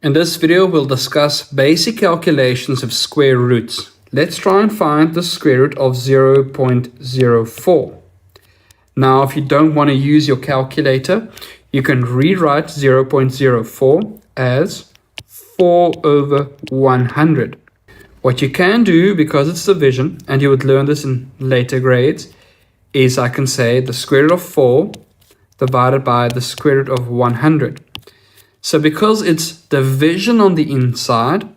In this video, we'll discuss basic calculations of square roots. Let's try and find the square root of 0.04. Now, if you don't want to use your calculator, you can rewrite 0.04 as 4 over 100. What you can do, because it's division, and you would learn this in later grades, is I can say the square root of 4 divided by the square root of 100. So because it's division on the inside,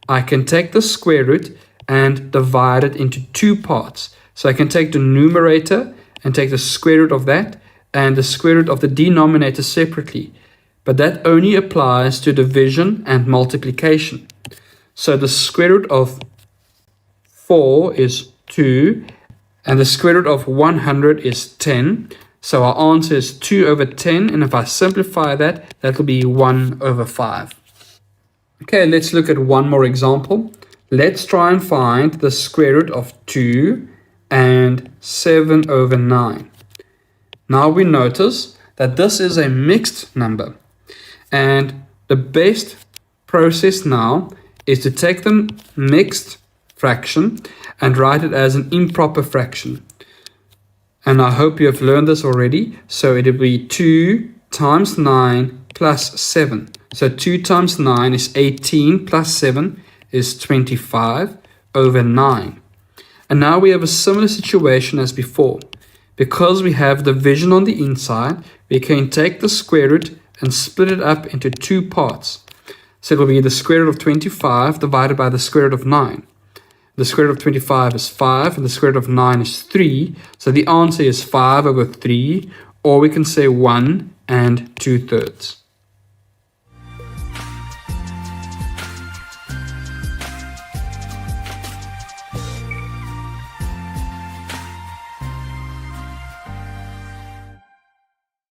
I can take the square root and divide it into two parts. So I can take the numerator and take the square root of that and the square root of the denominator separately. But that only applies to division and multiplication. So the square root of 4 is 2 and the square root of 100 is 10. So our answer is 2 over 10, and if I simplify that, that will be 1 over 5. Okay, let's look at one more example. Let's try and find the square root of 2 and 7 over 9. Now we notice that this is a mixed number, and the best process now is to take the mixed fraction and write it as an improper fraction. And I hope you have learned this already. So it will be 2 times 9 plus 7. So 2 times 9 is 18 plus 7 is 25 over 9. And now we have a similar situation as before. Because we have division on the inside, we can take the square root and split it up into two parts. So it will be the square root of 25 divided by the square root of 9. The square root of 25 is 5, and the square root of 9 is 3. So the answer is 5 over 3, or we can say 1 and 2/3.